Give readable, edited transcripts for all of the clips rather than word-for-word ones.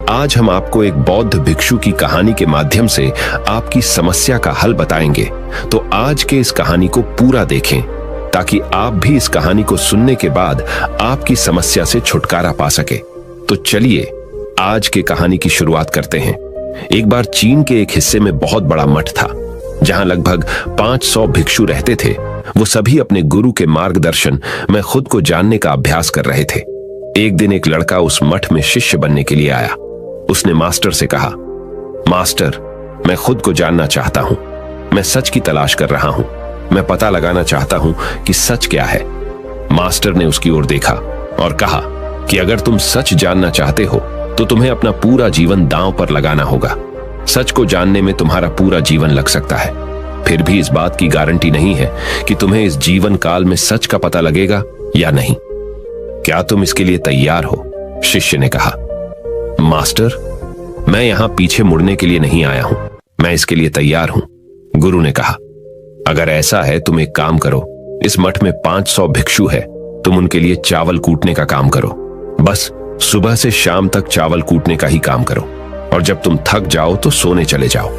आज हम आपको एक बौद्ध भिक्षु की कहानी के माध्यम से आपकी समस्या का हल बताएंगे। तो आज के इस कहानी को पूरा देखें ताकि आप भी इस कहानी को सुनने के बाद आपकी समस्या से छुटकारा पा सके। तो चलिए आज के कहानी की शुरुआत करते हैं। एक बार चीन के एक हिस्से में बहुत बड़ा मठ था जहां लगभग 500 भिक्षु रहते थे। वो सभी अपने गुरु के मार्गदर्शन में खुद को जानने का अभ्यास कर रहे थे। एक दिन एक लड़का उस मठ में शिष्य बनने के लिए आया। उसने मास्टर से कहा, मास्टर, मैं खुद को जानना चाहता हूं। मैं सच की तलाश कर रहा हूं। मैं पता लगाना चाहता हूं कि सच क्या है। मास्टर ने उसकी ओर देखा और कहा कि अगर तुम सच जानना चाहते हो तो तुम्हें अपना पूरा जीवन दांव पर लगाना होगा। सच को जानने में तुम्हारा पूरा जीवन लग सकता है, फिर भी इस बात की गारंटी नहीं है कि तुम्हें इस जीवन काल में सच का पता लगेगा या नहीं। क्या तुम इसके लिए तैयार हो? शिष्य ने कहा। मास्टर, मैं यहां पीछे मुड़ने के लिए नहीं आया हूं। मैं इसके लिए तैयार हूं। गुरु ने कहा, अगर ऐसा है तुम एक काम करो। इस मठ में 500 भिक्षु है। तुम उनके लिए चावल कूटने का काम करो। बस सुबह से शाम तक चावल कूटने का ही काम करो और जब तुम थक जाओ तो सोने चले जाओ।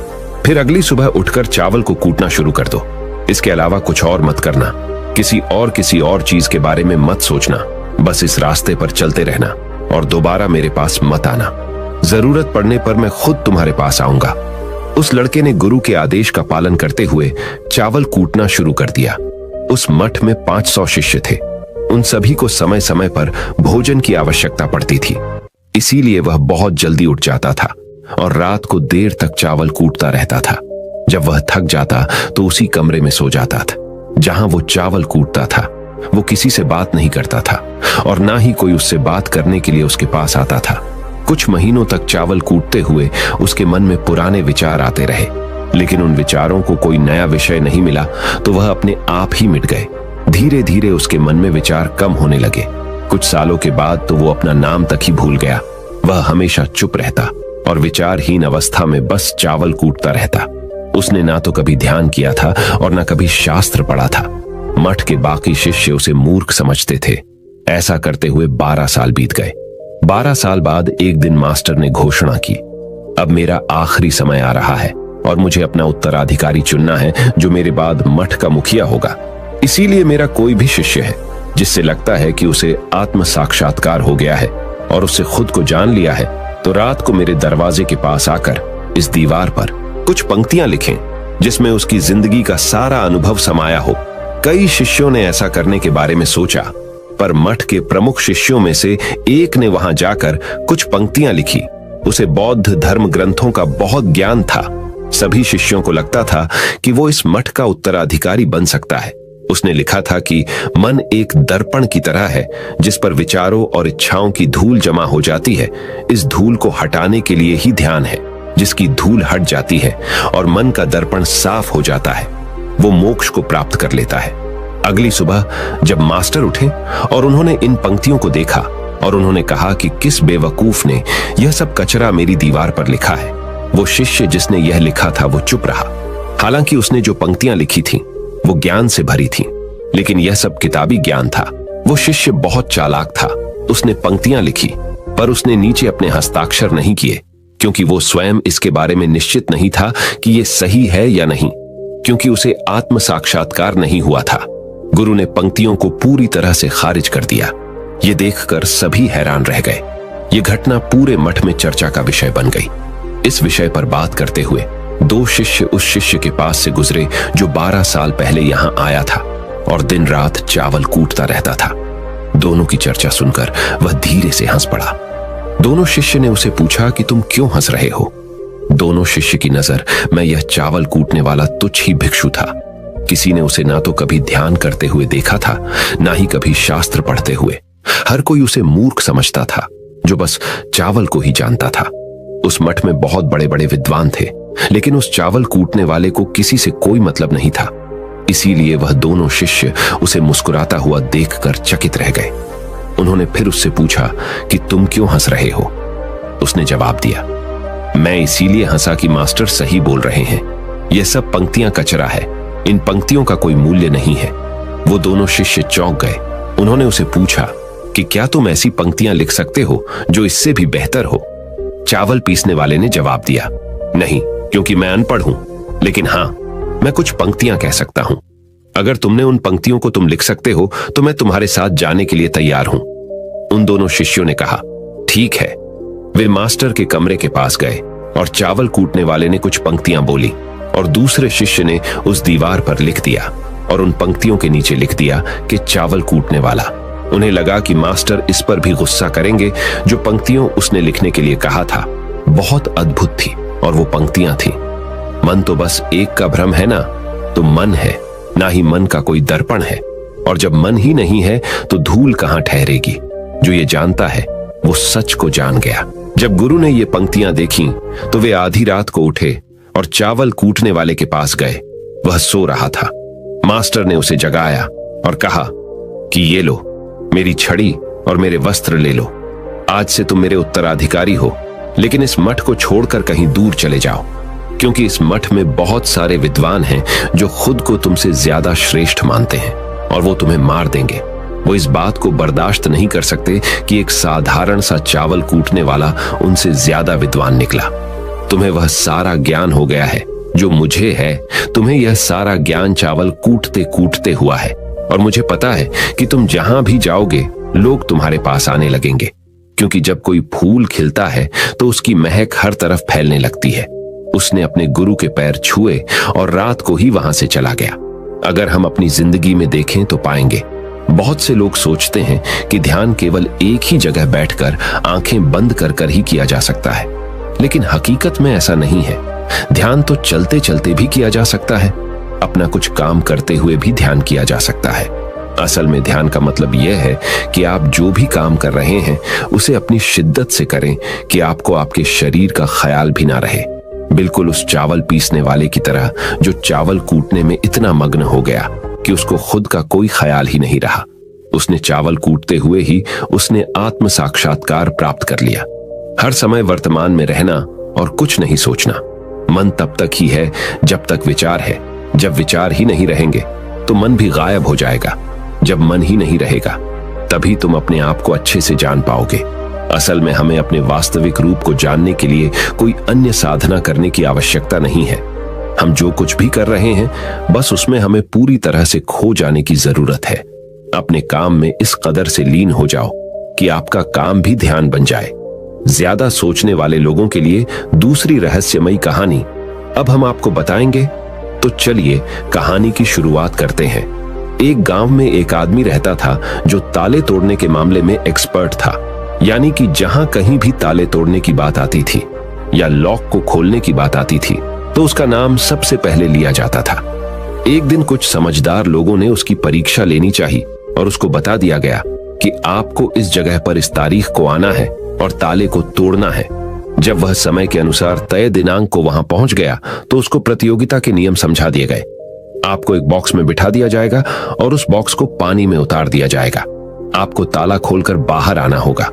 फिर अगली सुबह उठकर चावल को कूटना शुरू कर दो। इसके अलावा कुछ और मत करना। किसी और चीज के बारे में मत सोचना। बस इस रास्ते पर चलते रहना और दोबारा मेरे पास मत आना। जरूरत पड़ने पर मैं खुद तुम्हारे पास आऊंगा। उस लड़के ने गुरु के आदेश का पालन करते हुए चावल कूटना शुरू कर दिया। उस मठ में 500 शिष्य थे। उन सभी को समय समय पर भोजन की आवश्यकता पड़ती थी, इसीलिए वह बहुत जल्दी उठ जाता था और रात को देर तक चावल कूटता रहता था। जब वह थक जाता तो उसी कमरे में सो जाता था जहां वो चावल कूटता था। वो किसी से बात नहीं करता था और ना ही कोई उससे बात करने के लिए उसके पास आता था। कुछ महीनों तक चावल कूटते हुए उसके मन में पुराने विचार आते रहे, लेकिन उन विचारों को कोई नया विषय नहीं मिला तो वह अपने आप ही मिट गए। धीरे धीरे उसके मन में विचार कम होने लगे। कुछ सालों के बाद तो वो अपना नाम तक ही भूल गया। वह हमेशा चुप रहता और विचारहीन अवस्था में बस चावल कूटता रहता। उसने ना तो कभी ध्यान किया था और ना कभी शास्त्र पढ़ा था। मठ के बाकी शिष्य उसे मूर्ख समझते थे। ऐसा करते हुए 12 साल बीत गए। 12 साल बाद एक दिन मास्टर ने घोषणा की, अब मेरा आखिरी समय आ रहा है और मुझे अपना उत्तराधिकारी चुनना है जो मेरे बाद मठ का मुखिया होगा। इसीलिए मेरा कोई भी शिष्य है जिससे लगता है कि उसे आत्म साक्षात्कार हो गया है और उससे खुद को जान लिया है, तो रात को मेरे दरवाजे के पास आकर इस दीवार पर कुछ पंक्तियां लिखें जिसमें उसकी जिंदगी का सारा अनुभव समाया हो। कई शिष्यों ने ऐसा करने के बारे में सोचा, पर मठ के प्रमुख शिष्यों में से एक ने वहां जाकर कुछ पंक्तियां लिखी। उसे बौद्ध धर्म ग्रंथों का बहुत ज्ञान था। सभी शिष्यों को लगता था कि वो इस मठ का उत्तराधिकारी बन सकता है। उसने लिखा था कि मन एक दर्पण की तरह है जिस पर विचारों और इच्छाओं की धूल जमा हो जाती है। इस धूल को हटाने के लिए ही ध्यान है। जिसकी धूल हट जाती है और मन का दर्पण साफ हो जाता है, वो मोक्ष को प्राप्त कर लेता है। अगली सुबह जब मास्टर उठे और उन्होंने इन पंक्तियों को देखा और उन्होंने कहा कि किस बेवकूफ ने यह सब कचरा मेरी दीवार पर लिखा है। वो शिष्य जिसने यह लिखा था वो चुप रहा। हालांकि उसने जो पंक्तियां लिखी थीं वो ज्ञान से भरी थीं, लेकिन यह सब किताबी ज्ञान था। वो शिष्य बहुत चालाक था। उसने पंक्तियां लिखी पर उसने नीचे अपने हस्ताक्षर नहीं किए, क्योंकि वो स्वयं इसके बारे में निश्चित नहीं था कि ये सही है या नहीं, क्योंकि उसे आत्म साक्षात्कार नहीं हुआ था। गुरु ने पंक्तियों को पूरी तरह से खारिज कर दिया। ये देखकर सभी हैरान रह गए। ये घटना पूरे मठ में चर्चा का विषय बन गई। इस विषय पर बात करते हुए 2 शिष्य उस शिष्य के पास से गुजरे जो 12 साल पहले यहां आया था और दिन रात चावल कूटता रहता था। दोनों की चर्चा सुनकर वह धीरे से हंस पड़ा। दोनों शिष्य ने उसे पूछा कि तुम क्यों हंस रहे हो? दोनों शिष्य की नजर में यह चावल कूटने वाला तुच्छ ही भिक्षु था। किसी ने उसे ना तो कभी ध्यान करते हुए देखा था, ना ही कभी शास्त्र पढ़ते हुए। हर कोई उसे मूर्ख समझता था जो बस चावल को ही जानता था। उस मठ में बहुत बड़े बड़े विद्वान थे, लेकिन उस चावल कूटने वाले को किसी से कोई मतलब नहीं था। इसीलिए वह दोनों शिष्य उसे मुस्कुराता हुआ देखकर चकित रह गए। उन्होंने फिर उससे पूछा कि तुम क्यों हंस रहे हो? उसने जवाब दिया, मैं इसीलिए हंसा कि मास्टर सही बोल रहे हैं। यह सब पंक्तियां कचरा है। इन पंक्तियों का कोई मूल्य नहीं है। वो दोनों शिष्य चौंक गए। उन्होंने उसे पूछा कि क्या तुम ऐसी पंक्तियां लिख सकते हो जो इससे भी बेहतर हो? चावल पीसने वाले ने जवाब दिया। नहीं, क्योंकि मैं अनपढ़ हूं, लेकिन हाँ, मैं कुछ पंक्तियां कह सकता हूं। अगर तुमने उन पंक्तियों को तुम लिख सकते हो तो मैं तुम्हारे साथ जाने के लिए तैयार हूं। उन दोनों शिष्यों ने कहा, ठीक है। वे मास्टर के कमरे के पास गए और चावल कूटने वाले ने कुछ पंक्तियां बोली और दूसरे शिष्य ने उस दीवार पर लिख दिया और उन पंक्तियों के नीचे लिख दिया कि चावल कूटने वाला। उन्हें लगा कि मास्टर इस पर भी गुस्सा करेंगे। जो पंक्तियों उसने लिखने के लिए कहा था बहुत अद्भुत थी और वो पंक्तियां थी, मन तो बस एक का भ्रम है ना, तो मन है, ना ही मन का कोई दर्पण है, और जब मन ही नहीं है तो धूल कहां ठहरेगी। जो ये जानता है वो सच को जान गया। जब गुरु ने ये पंक्तियां देखी तो वे आधी रात को उठे और चावल कूटने वाले के पास गए। वह सो रहा था। मास्टर ने उसे जगाया और कहा कि ये लो, मेरी छड़ी और मेरे वस्त्र ले लो। आज से तुम मेरे उत्तराधिकारी हो, लेकिन इस मठ को छोड़कर कहीं दूर चले जाओ, क्योंकि इस मठ में बहुत सारे विद्वान हैं जो खुद को तुमसे ज्यादा श्रेष्ठ मानते हैं और वो तुम्हें मार देंगे। वो इस बात को बर्दाश्त नहीं कर सकते कि एक साधारण सा चावल कूटने वाला उनसे ज्यादा विद्वान निकला। तुम्हें वह सारा ज्ञान हो गया है जो मुझे है। तुम्हें यह सारा ज्ञान चावल कूटते कूटते हुआ है, और मुझे पता है कि तुम जहां भी जाओगे लोग तुम्हारे पास आने लगेंगे, क्योंकि जब कोई फूल खिलता है तो उसकी महक हर तरफ फैलने लगती है। उसने अपने गुरु के पैर छुए और रात को ही वहां से चला गया। अगर हम अपनी जिंदगी में देखें तो पाएंगे बहुत से लोग सोचते हैं कि ध्यान केवल एक ही जगह बैठकर आंखें बंद कर कर ही किया जा सकता है, लेकिन हकीकत में ऐसा नहीं है। ध्यान तो चलते चलते भी किया जा सकता है, अपना कुछ काम करते हुए भी ध्यान किया जा सकता है। असल में ध्यान का मतलब यह है कि आप जो भी काम कर रहे हैं उसे अपनी शिद्दत से करें कि आपको आपके शरीर का ख्याल भी ना रहे। बिल्कुल उस चावल पीसने वाले की तरह जो चावल कूटने में इतना मग्न हो गया कि उसको खुद का कोई ख्याल ही नहीं रहा। उसने चावल कूटते हुए ही उसने आत्म साक्षात्कार प्राप्त कर लिया। हर समय वर्तमान में रहना और कुछ नहीं सोचना। मन तब तक ही है जब तक विचार है। जब विचार ही नहीं रहेंगे तो मन भी गायब हो जाएगा। जब मन ही नहीं रहेगा तभी तुम अपने आप को अच्छे से जान पाओगे। असल में हमें अपने वास्तविक रूप को जानने के लिए कोई अन्य साधना करने की आवश्यकता नहीं है। हम जो कुछ भी कर रहे हैं बस उसमें हमें पूरी तरह से खो जाने की जरूरत है। अपने काम में इस कदर से लीन हो जाओ कि आपका काम भी ध्यान बन जाए। ज्यादा सोचने वाले लोगों के लिए दूसरी रहस्यमयी कहानी अब हम आपको बताएंगे, तो चलिए कहानी की शुरुआत करते हैं। एक गांव में एक आदमी रहता था जो ताले तोड़ने के मामले में एक्सपर्ट था, यानी कि जहां कहीं भी ताले तोड़ने की बात आती थी या लॉक को खोलने की बात आती थी तो उसका नाम सबसे पहले लिया जाता था। एक दिन कुछ समझदार लोगों ने उसकी परीक्षा लेनी चाहिए और उसको बता दिया गया कि आपको इस जगह पर इस तारीख को आना है और ताले को तोड़ना है। जब वह समय के अनुसार तय दिनांक को वहां पहुंच गया तो उसको प्रतियोगिता के नियम समझा दिए गए। आपको एक बॉक्स में बिठा दिया जाएगा और उस बॉक्स को पानी में उतार दिया जाएगा। आपको ताला खोलकर बाहर आना होगा।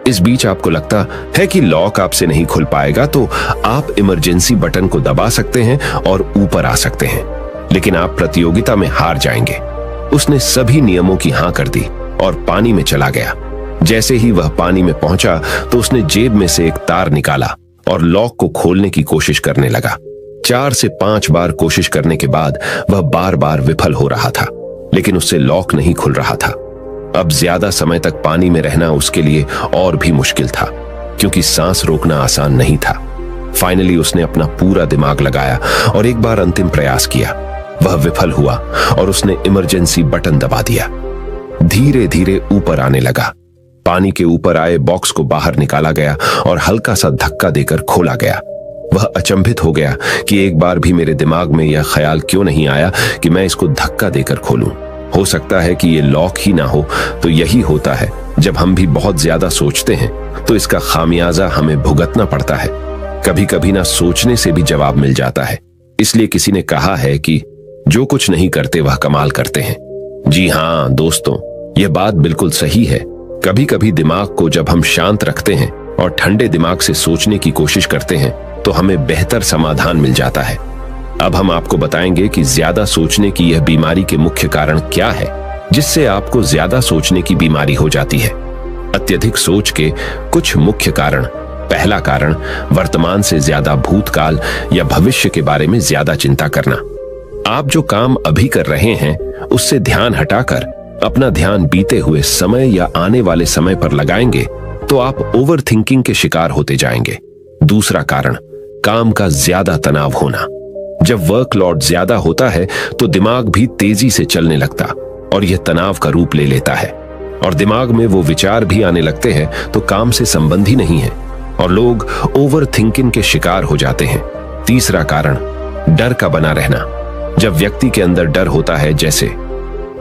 इस बीच आपको लगता है कि लॉक आपसे नहीं खुल पाएगा तो आप इमरजेंसी बटन को दबा सकते हैं और ऊपर आ सकते हैं, लेकिन आप प्रतियोगिता में हार जाएंगे। उसने सभी नियमों की हां कर दी और पानी में चला गया। जैसे ही वह पानी में पहुंचा तो उसने जेब में से एक तार निकाला और लॉक को खोलने की कोशिश करने लगा। 4 से 5 बार कोशिश करने के बाद वह बार बार विफल हो रहा था, लेकिन उससे लॉक नहीं खुल रहा था। अब ज्यादा समय तक पानी में रहना उसके लिए और भी मुश्किल था, क्योंकि सांस रोकना आसान नहीं था। फाइनली उसने अपना पूरा दिमाग लगाया और एक बार अंतिम प्रयास किया। वह विफल हुआ और उसने इमरजेंसी बटन दबा दिया। धीरे धीरे ऊपर आने लगा। पानी के ऊपर आए बॉक्स को बाहर निकाला गया और हल्का सा धक्का देकर खोला गया। वह अचंभित हो गया कि एक बार भी मेरे दिमाग में यह ख्याल क्यों नहीं आया कि मैं इसको धक्का देकर खोलूं। हो सकता है कि ये लॉक ही ना हो। तो यही होता है, जब हम भी बहुत ज्यादा सोचते हैं तो इसका खामियाजा हमें भुगतना पड़ता है। कभी कभी ना सोचने से भी जवाब मिल जाता है। इसलिए किसी ने कहा है कि जो कुछ नहीं करते वह कमाल करते हैं। जी हाँ दोस्तों, यह बात बिल्कुल सही है। कभी कभी दिमाग को जब हम शांत रखते हैं और ठंडे दिमाग से सोचने की कोशिश करते हैं तो हमें बेहतर समाधान मिल जाता है। अब हम आपको बताएंगे कि ज्यादा सोचने की यह बीमारी के मुख्य कारण क्या है, जिससे आपको ज्यादा सोचने की बीमारी हो जाती है। अत्यधिक सोच के कुछ मुख्य कारण पहला कारण, वर्तमान से ज्यादा भूतकाल या भविष्य के बारे में ज्यादा चिंता करना। आप जो काम अभी कर रहे हैं उससे ध्यान हटाकर अपना ध्यान बीते हुए समय या आने वाले समय पर लगाएंगे तो आप ओवर थिंकिंग के शिकार होते जाएंगे। दूसरा कारण, काम का ज्यादा तनाव होना। जब वर्कलोड ज्यादा होता है तो दिमाग भी तेजी से चलने लगता और यह तनाव का रूप ले लेता है और दिमाग में वो विचार भी आने लगते हैं तो काम से संबंध ही नहीं है और लोग ओवर थिंकिंग के शिकार हो जाते हैं। तीसरा कारण, डर का बना रहना। जब व्यक्ति के अंदर डर होता है, जैसे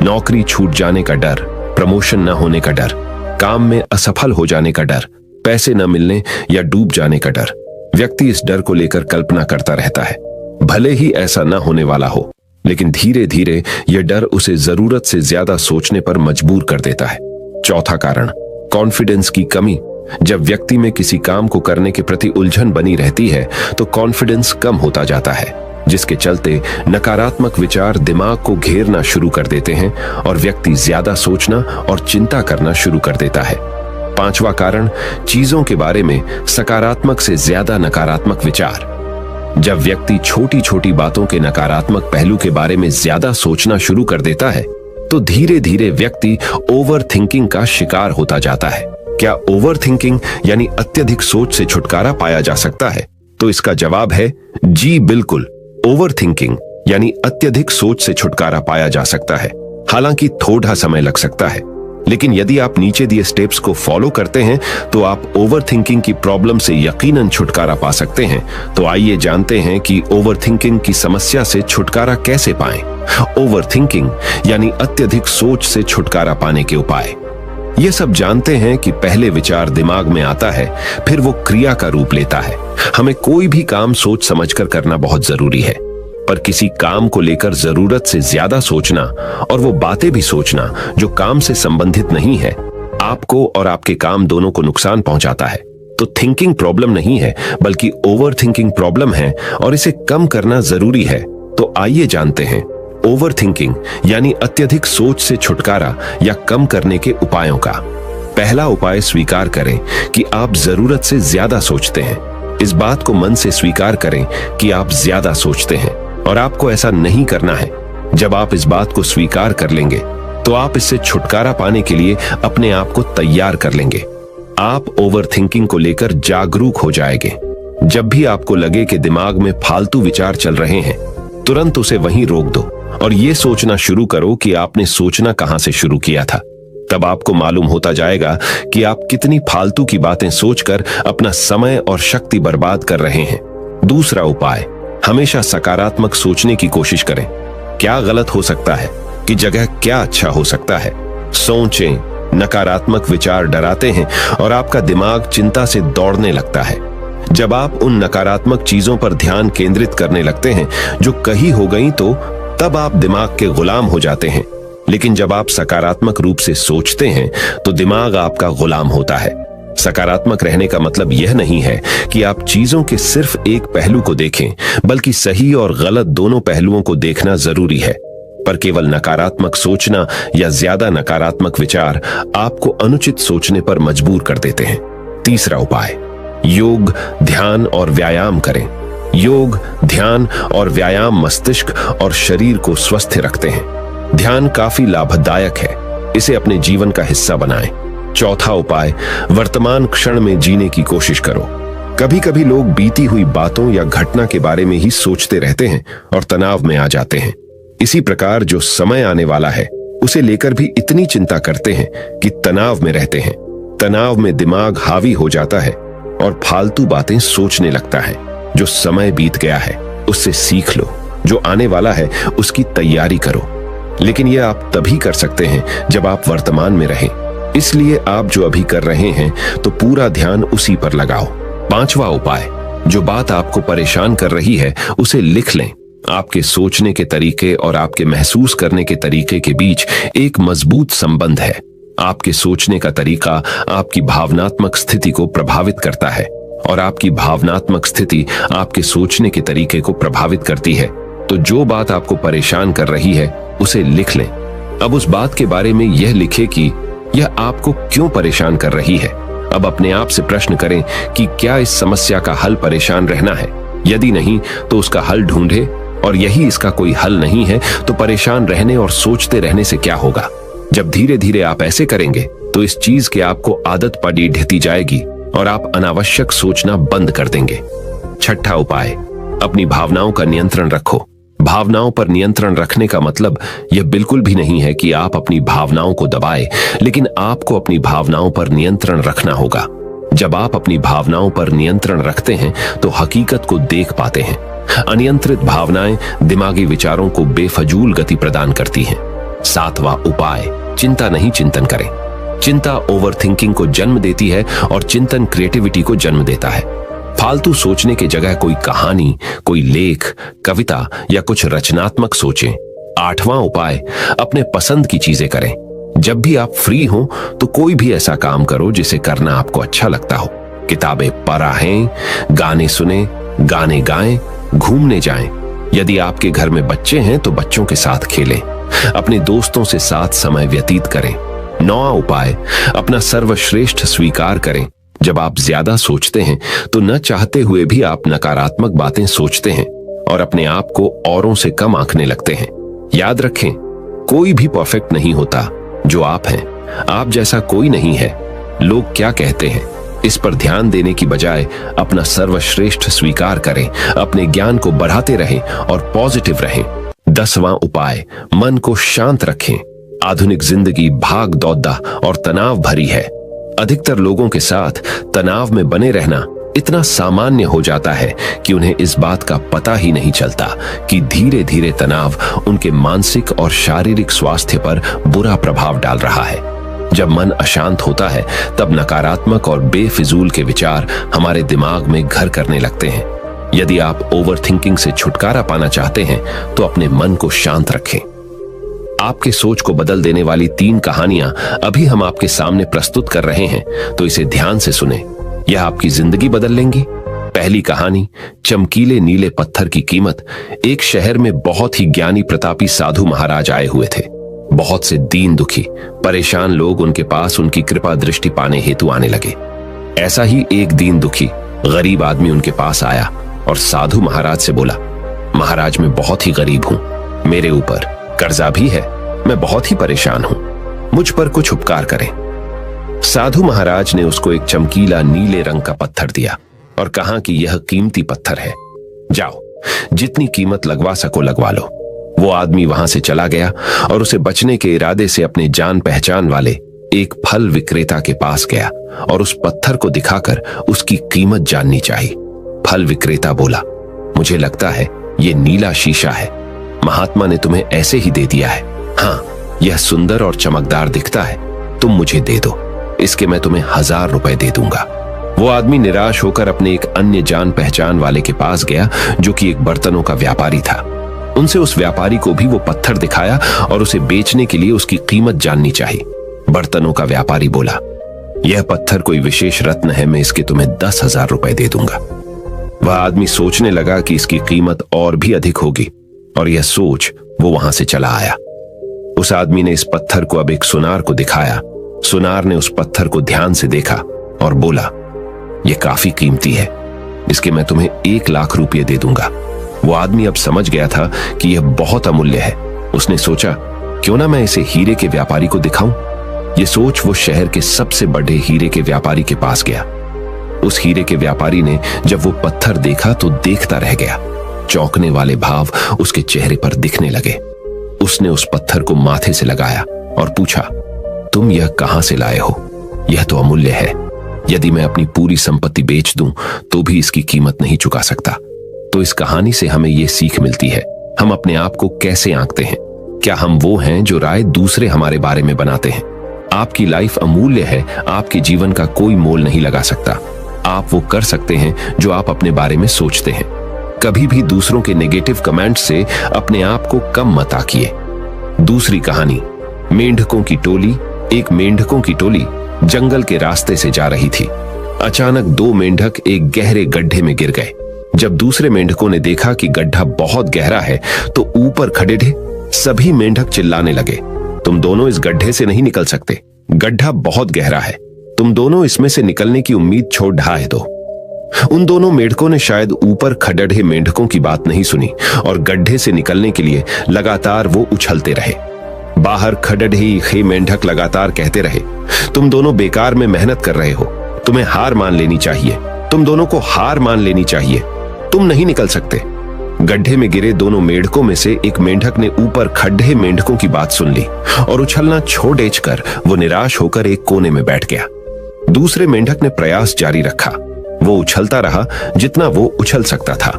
नौकरी छूट जाने का डर, प्रमोशन न होने का डर, काम में असफल हो जाने का डर, पैसे न मिलने या डूब जाने का डर, व्यक्ति इस डर को लेकर कल्पना करता रहता है। भले ही ऐसा न होने वाला हो, लेकिन धीरे धीरे यह डर उसे जरूरत से ज्यादा सोचने पर मजबूर कर देता है। चौथा कारण, कॉन्फिडेंस की कमी। जब व्यक्ति में किसी काम को करने के प्रति उलझन बनी रहती है तो कॉन्फिडेंस कम होता जाता है, जिसके चलते नकारात्मक विचार दिमाग को घेरना शुरू कर देते हैं और व्यक्ति ज्यादा सोचना और चिंता करना शुरू कर देता है। पांचवा कारण, चीजों के बारे में सकारात्मक से ज्यादा नकारात्मक विचार। जब व्यक्ति छोटी छोटी बातों के नकारात्मक पहलू के बारे में ज्यादा सोचना शुरू कर देता है तो धीरे धीरे व्यक्ति ओवर थिंकिंग का शिकार होता जाता है। क्या ओवर थिंकिंग यानी अत्यधिक सोच से छुटकारा पाया जा सकता है? तो इसका जवाब है जी बिल्कुल। ओवर थिंकिंग यानी अत्यधिक सोच से छुटकारा पाया जा सकता है, हालांकि थोड़ा समय लग सकता है, लेकिन यदि आप नीचे दिए स्टेप्स को फॉलो करते हैं तो आप ओवर थिंकिंग की प्रॉब्लम से यकीनन छुटकारा पा सकते हैं। तो आइए जानते हैं कि ओवर थिंकिंग की समस्या से छुटकारा कैसे पाएं। ओवर थिंकिंग यानी अत्यधिक सोच से छुटकारा पाने के उपाय। ये सब जानते हैं कि पहले विचार दिमाग में आता है, फिर वो क्रिया का रूप लेता है। हमें कोई भी काम सोच समझकर करना बहुत जरूरी है, पर किसी काम को लेकर जरूरत से ज्यादा सोचना और वो बातें भी सोचना जो काम से संबंधित नहीं है, आपको और आपके काम दोनों को नुकसान पहुंचाता है। तो थिंकिंग प्रॉब्लम नहीं है, बल्कि ओवर थिंकिंग प्रॉब्लम है और इसे कम करना जरूरी है। तो आइए जानते हैं ओवर थिंकिंग यानी अत्यधिक सोच से छुटकारा या कम करने के उपायों का। पहला उपाय, स्वीकार करें कि आप जरूरत से ज्यादा सोचते हैं। इस बात को मन से स्वीकार करें कि आप ज्यादा सोचते हैं और आपको ऐसा नहीं करना है। जब आप इस बात को स्वीकार कर लेंगे तो आप इससे छुटकारा पाने के लिए अपने आप को तैयार कर लेंगे। आप ओवर थिंकिंग को लेकर जागरूक हो जाएंगे। जब भी आपको लगे कि दिमाग में फालतू विचार चल रहे हैं, तुरंत उसे वहीं रोक दो और ये सोचना शुरू करो कि आपने सोचना कहां से शुरू किया था। तब आपको मालूम होता जाएगा कि आप कितनी फालतू की बातें सोचकर अपना समय और शक्ति बर्बाद कर रहे हैं। दूसरा उपाय, हमेशा सकारात्मक सोचने की कोशिश करें। क्या गलत हो सकता है कि जगह क्या अच्छा हो सकता है। सोचें। नकारात्मक विचार डराते हैं और आपका दिमाग चिंता से दौड़ने लगता है। जब आप उन नकारात्मक चीजों पर ध्यान केंद्रित करने लगते हैं जो कही हो गई, तो तब आप दिमाग के गुलाम हो जाते हैं। लेकिन जब आप सकारात्मक रूप से सोचते हैं तो दिमाग आपका गुलाम होता है। सकारात्मक रहने का मतलब यह नहीं है कि आप चीजों के सिर्फ एक पहलू को देखें, बल्कि सही और गलत दोनों पहलुओं को देखना जरूरी है। पर केवल नकारात्मक सोचना या ज्यादा नकारात्मक विचार आपको अनुचित सोचने पर मजबूर कर देते हैं। तीसरा उपाय, योग, ध्यान और व्यायाम करें। योग, ध्यान और व्यायाम मस्तिष्क और शरीर को स्वस्थ रखते हैं। ध्यान काफी लाभदायक है, इसे अपने जीवन का हिस्सा बनाएं। चौथा उपाय, वर्तमान क्षण में जीने की कोशिश करो। कभी कभी लोग बीती हुई बातों या घटना के बारे में ही सोचते रहते हैं और तनाव में आ जाते हैं। इसी प्रकार जो समय आने वाला है उसे लेकर भी इतनी चिंता करते हैं कि तनाव में रहते हैं। तनाव में दिमाग हावी हो जाता है और फालतू बातें सोचने लगता है। जो समय बीत गया है उससे सीख लो, जो आने वाला है उसकी तैयारी करो। लेकिन यह आप तभी कर सकते हैं जब आप वर्तमान में रहें। इसलिए आप जो अभी कर रहे हैं तो पूरा ध्यान उसी पर लगाओ। पांचवा उपाय, जो बात आपको परेशान कर रही है उसे लिख लें। आपके सोचने के तरीके और आपके महसूस करने के तरीके के बीच एक मजबूत संबंध है। आपके सोचने का तरीका आपकी भावनात्मक स्थिति को प्रभावित करता है और आपकी भावनात्मक स्थिति आपके सोचने के तरीके को प्रभावित करती है। तो जो बात आपको परेशान कर रही है उसे लिख लें। अब उस बात के बारे में यह लिखें कि यह आपको क्यों परेशान कर रही है। अब अपने आप से प्रश्न करें कि क्या इस समस्या का हल परेशान रहना है? यदि नहीं तो उसका हल ढूंढे, और यही इसका कोई हल नहीं है तो परेशान रहने और सोचते रहने से क्या होगा? जब धीरे धीरे आप ऐसे करेंगे तो इस चीज की आपको आदत पड़ी ढहती जाएगी और आप अनावश्यक सोचना बंद कर देंगे। छठा उपाय, अपनी भावनाओं का नियंत्रण रखो। भावनाओं पर नियंत्रण रखने का मतलब यह बिल्कुल भी नहीं है कि आप अपनी भावनाओं को दबाएं, लेकिन आपको अपनी भावनाओं पर नियंत्रण रखना होगा। जब आप अपनी भावनाओं पर नियंत्रण रखते हैं तो हकीकत को देख पाते हैं। अनियंत्रित भावनाएं दिमागी विचारों को बेफजूल गति प्रदान करती हैं। सातवां उपाय, चिंता नहीं चिंतन करें। चिंता ओवरथिंकिंग को जन्म देती है और चिंतन क्रिएटिविटी को जन्म देता है। फालतू सोचने की जगह कोई कहानी, कोई लेख, कविता या कुछ रचनात्मक सोचें। आठवां उपाय, अपने पसंद की चीजें करें। जब भी आप फ्री हो तो कोई भी ऐसा काम करो जिसे करना आपको अच्छा लगता हो। किताबें पढ़ें, गाने सुने, गाने गाएं, घूमने जाएं। यदि आपके घर में बच्चे हैं तो बच्चों के साथ खेलें। अपने दोस्तों से साथ समय व्यतीत करें। नौवां उपाय, अपना सर्वश्रेष्ठ स्वीकार करें। जब आप ज्यादा सोचते हैं तो न चाहते हुए भी आप नकारात्मक बातें सोचते हैं और अपने आप को औरों से कम आंकने लगते हैं। याद रखें, कोई भी परफेक्ट नहीं होता। जो आप हैं, आप जैसा कोई नहीं है। लोग क्या कहते हैं, इस पर ध्यान देने की बजाय अपना सर्वश्रेष्ठ स्वीकार करें, अपने ज्ञान को बढ़ाते रहें और पॉजिटिव रहें। 10वां उपाय, मन को शांत रखें। आधुनिक जिंदगी भाग दौड़ा और तनाव भरी है। अधिकतर लोगों के साथ तनाव में बने रहना इतना सामान्य हो जाता है कि उन्हें इस बात का पता ही नहीं चलता कि धीरे धीरे तनाव उनके मानसिक और शारीरिक स्वास्थ्य पर बुरा प्रभाव डाल रहा है। जब मन अशांत होता है तब नकारात्मक और बेफिजूल के विचार हमारे दिमाग में घर करने लगते हैं। यदि आप ओवरथिंकिंग से छुटकारा पाना चाहते हैं तो अपने मन को शांत रखें। आपके सोच को बदल देने वाली 3 कहानियां अभी हम आपके सामने प्रस्तुत कर रहे हैं, तो इसे ध्यान से सुने। यह आपकी जिंदगी बदल लेंगी। पहली कहानी, चमकीले नीले पत्थर की कीमत। एक शहर में बहुत ही ज्ञानी प्रतापी साधु महाराज आए हुए थे। बहुत से दीन दुखी परेशान लोग उनके पास उनकी कृपा दृष्टि पाने हेतु आने लगे। ऐसा ही एक दीन दुखी गरीब आदमी उनके पास आया और साधु महाराज से बोला, महाराज मैं बहुत ही गरीब हूं, मेरे ऊपर कर्जा भी है, मैं बहुत ही परेशान हूं, मुझ पर कुछ उपकार करें। साधु महाराज ने उसको एक चमकीला नीले रंग का पत्थर दिया और कहा कि यह कीमती पत्थर है, जाओ जितनी कीमत लगवा सको लगवा लो। वो आदमी वहां से चला गया और उसे बचने के इरादे से अपने जान पहचान वाले एक फल विक्रेता के पास गया और उस पत्थर को दिखाकर उसकी कीमत जाननी चाहिए। फल विक्रेता बोला, मुझे लगता है ये नीला शीशा है, महात्मा ने तुम्हें ऐसे ही दे दिया है। हाँ, यह सुंदर और चमकदार दिखता है, तुम मुझे दे दो, इसके मैं तुम्हें 1000 रुपए दे दूंगा। वो आदमी निराश होकर अपने एक अन्य जान पहचान वाले के पास गया जो कि एक बर्तनों का व्यापारी था। उनसे उस व्यापारी को भी वो पत्थर दिखाया और उसे बेचने के लिए उसकी कीमत जाननी चाहिए। बर्तनों का व्यापारी बोला, यह पत्थर कोई विशेष रत्न है, मैं इसके तुम्हें 10,000 रुपए दे दूंगा। वह आदमी सोचने लगा कि इसकी कीमत और भी अधिक होगी और यह सोच वो वहां से चला आया। उस आदमी ने इस पत्थर को अब एक सुनार को दिखाया। सुनार ने उस पत्थर को ध्यान से देखा और बोला, यह काफी कीमती है, इसके मैं तुम्हें 1 लाख रुपये दे दूंगा। वो आदमी अब समझ गया था कि यह बहुत अमूल्य है। उसने सोचा, क्यों ना मैं इसे हीरे के व्यापारी को दिखाऊं। यह सोच वो शहर के सबसे बड़े हीरे के व्यापारी के पास गया। उस हीरे के व्यापारी ने जब वो पत्थर देखा तो देखता रह गया। चौंकने वाले भाव उसके चेहरे पर दिखने लगे। उसने उस पत्थर को माथे से लगाया और पूछा, तुम यह कहां से लाए हो? यह तो अमूल्य है, यदि मैं अपनी पूरी संपत्ति बेच दूं तो भी इसकी कीमत नहीं चुका सकता। तो इस कहानी से हमें यह सीख मिलती है, हम अपने आप को कैसे आंकते हैं। क्या हम वो हैं जो राय दूसरे हमारे बारे में बनाते हैं? आपकी लाइफ अमूल्य है, आपके जीवन का कोई मोल नहीं लगा सकता। आप वो कर सकते हैं जो आप अपने बारे में सोचते हैं। कभी भी दूसरों के नेगेटिव कमेंट से अपने आप को कम मत आंकिए। दूसरी कहानी, मेंढकों की टोली। एक मेंढकों की टोली जंगल के रास्ते से जा रही थी। अचानक 2 मेंढक एक गहरे गड्ढे में गिर गए। जब दूसरे मेंढकों ने देखा कि गड्ढा बहुत गहरा है तो ऊपर खड़े थे सभी मेंढक चिल्लाने लगे, तुम दोनों इस गड्ढे से नहीं निकल सकते, गड्ढा बहुत गहरा है। तुम दोनों इसमें से निकलने की उम्मीद छोड़ ढाए दो। उन दोनों मेंढकों ने शायद ऊपर खड़े मेंढकों की बात नहीं सुनी और गड्ढे से निकलने के लिए लगातार वो उछलते रहे। बाहर खड़े मेंढक लगातार कहते रहे, तुम दोनों बेकार में मेहनत कर रहे हो, तुम्हें हार मान लेनी चाहिए, तुम दोनों को हार मान लेनी चाहिए, तुम नहीं निकल सकते। गड्ढे में गिरे दोनों मेंढकों में से एक मेंढक ने ऊपर खड़े मेंढकों की बात सुन ली और उछलना छोड़ कर वो निराश होकर एक कोने में बैठ गया। दूसरे मेंढक ने प्रयास जारी रखा। वो उछलता रहा जितना वो उछल सकता था।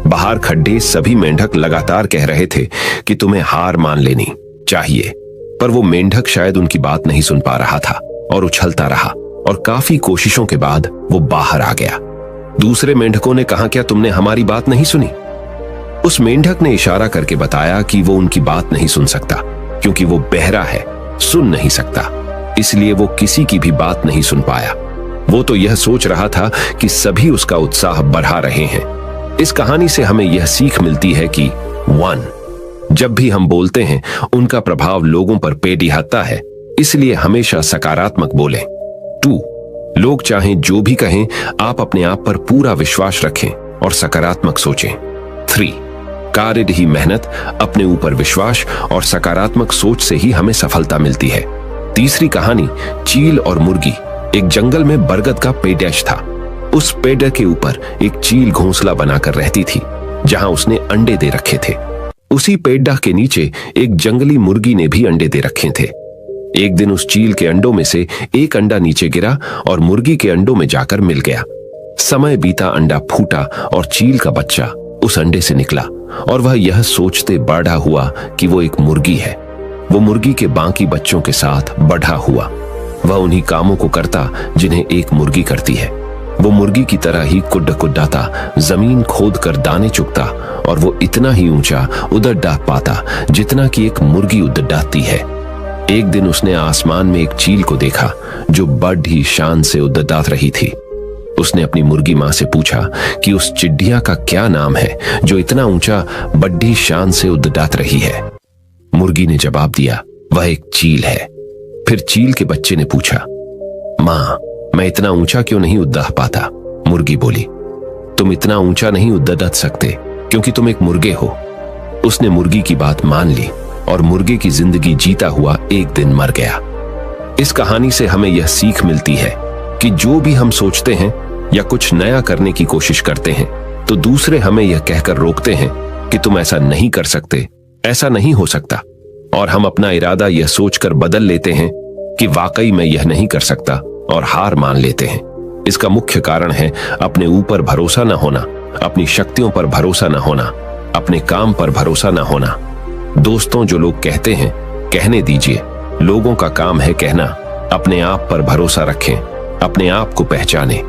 बाहर खड्डे सभी मेंढक लगातार कह रहे थे कि तुम्हें हार मान लेनी चाहिए, पर वो मेंढक शायद उनकी बात नहीं सुन पा रहा था और उछलता रहा और काफी कोशिशों के बाद वो बाहर आ गया। दूसरे मेंढकों ने कहा, क्या तुमने हमारी बात नहीं सुनी? उस मेंढक ने इशारा करके बताया कि वो उनकी बात नहीं सुन सकता क्योंकि वो बहरा है, सुन नहीं सकता, इसलिए वो किसी की भी बात नहीं सुन पाया। वो तो यह सोच रहा था कि सभी उसका उत्साह बढ़ा रहे हैं। इस कहानी से हमें यह सीख मिलती है कि 1, जब भी हम बोलते हैं उनका प्रभाव लोगों पर पेड़िहाता है, इसलिए हमेशा सकारात्मक बोलें। 2, लोग चाहें जो भी कहें, आप अपने आप पर पूरा विश्वास रखें और सकारात्मक सोचें। 3, कार्य ही मेहनत, अपने ऊपर विश्वास और सकारात्मक सोच से ही हमें सफलता मिलती है। तीसरी कहानी, चील और मुर्गी। एक जंगल में बरगद का पेड़ था। उस पेड़ के ऊपर एक चील घोंसला बनाकर रहती थी जहां उसने अंडे दे रखे थे। उसी पेड़ के नीचे एक जंगली मुर्गी ने भी अंडे दे रखे थे। एक दिन उस चील के अंडों में से एक अंडा नीचे गिरा और मुर्गी के अंडों में जाकर मिल गया। समय बीता, अंडा फूटा और चील का बच्चा उस अंडे से निकला और वह यह सोचते बड़ा हुआ कि वो एक मुर्गी है। वो मुर्गी के बाकी बच्चों के साथ बढ़ा हुआ। वह उन्हीं कामों को करता जिन्हें एक मुर्गी करती है। वो मुर्गी की तरह ही कुड्डाता, जमीन खोद कर दाने चुगता और वो इतना ही ऊंचा उड़द डाक पाता जितना कि एक मुर्गी उड़द डाकती है। एक दिन उसने आसमान में एक चील को देखा जो बड़ी शान से उड़द डाक रही थी। उसने अपनी मुर्गी मां से पूछा कि उस चिड़िया का क्या नाम है जो इतना ऊंचा बड़ी शान से उड़द डाक रही है। मुर्गी ने जवाब दिया, वह एक चील है। फिर चील के बच्चे ने पूछा, मां, मैं इतना ऊंचा क्यों नहीं उड़ पाता? मुर्गी बोली, तुम इतना ऊंचा नहीं उड़ सकते क्योंकि तुम एक मुर्गे हो। उसने मुर्गी की बात मान ली और मुर्गे की जिंदगी जीता हुआ एक दिन मर गया। इस कहानी से हमें यह सीख मिलती है कि जो भी हम सोचते हैं या कुछ नया करने की कोशिश करते हैं तो दूसरे हमें यह कहकर रोकते हैं कि तुम ऐसा नहीं कर सकते, ऐसा नहीं हो सकता, और हम अपना इरादा यह सोचकर बदल लेते हैं कि वाकई मैं यह नहीं कर सकता और हार मान लेते हैं। इसका मुख्य कारण है अपने ऊपर भरोसा न होना, अपनी शक्तियों पर भरोसा न होना, अपने काम पर भरोसा न होना। दोस्तों, जो लोग कहते हैं कहने दीजिए, लोगों का काम है कहना। अपने आप पर भरोसा रखें, अपने आप को पहचानें।